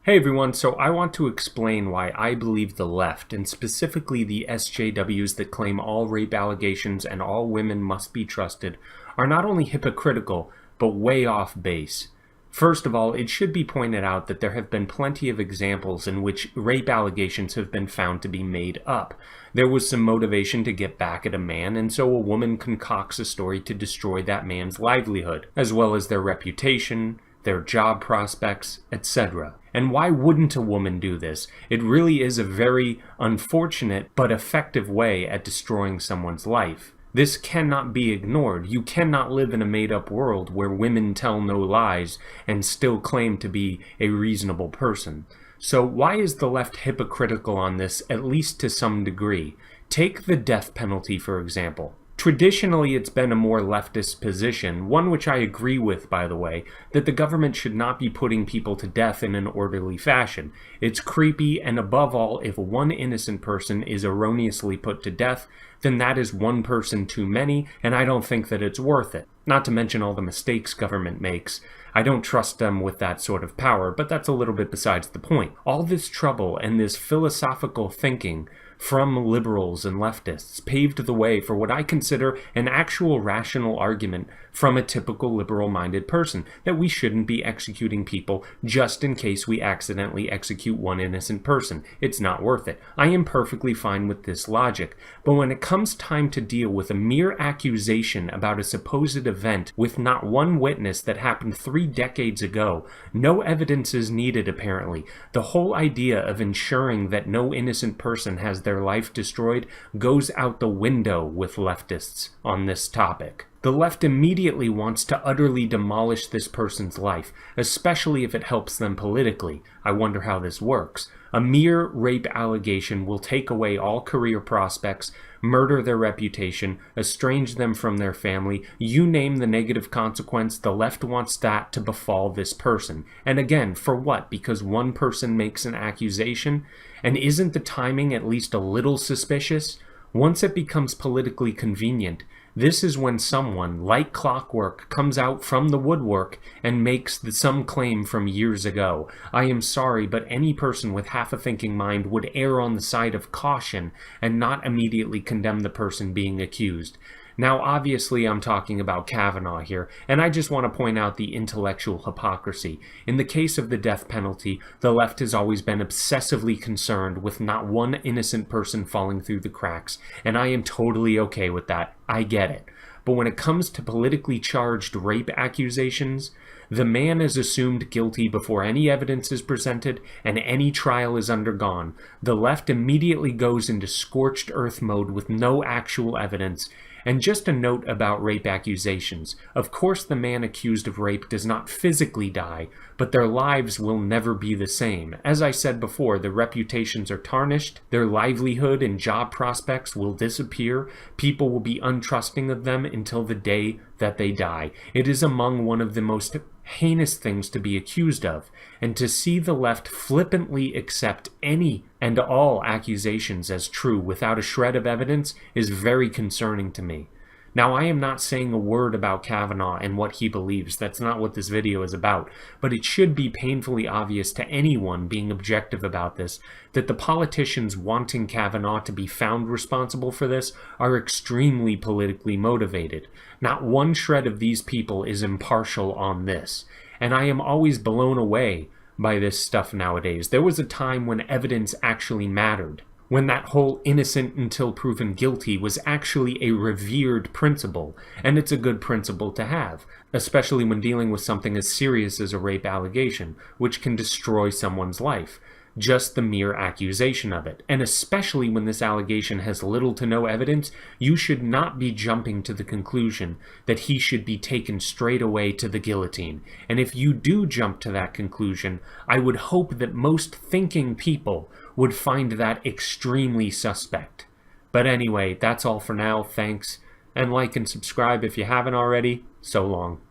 Hey everyone, so I want to explain why I believe the left, and specifically the SJWs that claim all rape allegations and all women must be trusted, are not only hypocritical, but way off base. First of all, it should be pointed out that there have been plenty of examples in which rape allegations have been found to be made up. There was some motivation to get back at a man, and so a woman concocts a story to destroy that man's livelihood, as well as their reputation, their job prospects, etc. And why wouldn't a woman do this? It really is a very unfortunate but effective way at destroying someone's life. This cannot be ignored. You cannot live in a made-up world where women tell no lies and still claim to be a reasonable person. So why is the left hypocritical on this, at least to some degree? Take the death penalty, for example. Traditionally, it's been a more leftist position, one which I agree with, by the way, that the government should not be putting people to death in an orderly fashion. It's creepy, and above all, if one innocent person is erroneously put to death, then that is one person too many, and I don't think that it's worth it. Not to mention all the mistakes government makes. I don't trust them with that sort of power, but that's a little bit besides the point. All this trouble and this philosophical thinking from liberals and leftists paved the way for what I consider an actual rational argument from a typical liberal-minded person, that we shouldn't be executing people just in case we accidentally execute one innocent person. It's not worth it. I am perfectly fine with this logic, but when it comes time to deal with a mere accusation about a supposed event with not one witness that happened 3 decades ago, no evidence is needed apparently. The whole idea of ensuring that no innocent person has their life destroyed goes out the window with leftists on this topic. The left immediately wants to utterly demolish this person's life, especially if it helps them politically. I wonder how this works. A mere rape allegation will take away all career prospects, murder their reputation, estrange them from their family. You name the negative consequence, the left wants that to befall this person. And again, for what? Because one person makes an accusation? And isn't the timing at least a little suspicious? Once it becomes politically convenient, this is when someone, like clockwork, comes out from the woodwork and makes some claim from years ago. I am sorry, but any person with half a thinking mind would err on the side of caution and not immediately condemn the person being accused. Now, obviously, I'm talking about Kavanaugh here, and I just want to point out the intellectual hypocrisy. In the case of the death penalty, the left has always been obsessively concerned with not one innocent person falling through the cracks, and I am totally okay with that. I get it. But when it comes to politically charged rape accusations, the man is assumed guilty before any evidence is presented and any trial is undergone. The left immediately goes into scorched earth mode with no actual evidence. And just a note about rape accusations. Of course, the man accused of rape does not physically die, but their lives will never be the same. As I said before, their reputations are tarnished, their livelihood and job prospects will disappear, people will be untrusting of them until the day that they die. It is among one of the most heinous things to be accused of, and to see the left flippantly accept any and all accusations as true without a shred of evidence is very concerning to me. Now, I am not saying a word about Kavanaugh and what he believes. That's not what this video is about. But it should be painfully obvious to anyone being objective about this that the politicians wanting Kavanaugh to be found responsible for this are extremely politically motivated. Not one shred of these people is impartial on this. And I am always blown away by this stuff nowadays. There was a time when evidence actually mattered, when that whole innocent until proven guilty was actually a revered principle, and it's a good principle to have, especially when dealing with something as serious as a rape allegation, which can destroy someone's life. Just the mere accusation of it. And especially when this allegation has little to no evidence, you should not be jumping to the conclusion that he should be taken straight away to the guillotine. And if you do jump to that conclusion, I would hope that most thinking people would find that extremely suspect. But anyway, that's all for now. Thanks, and like and subscribe if you haven't already. So long.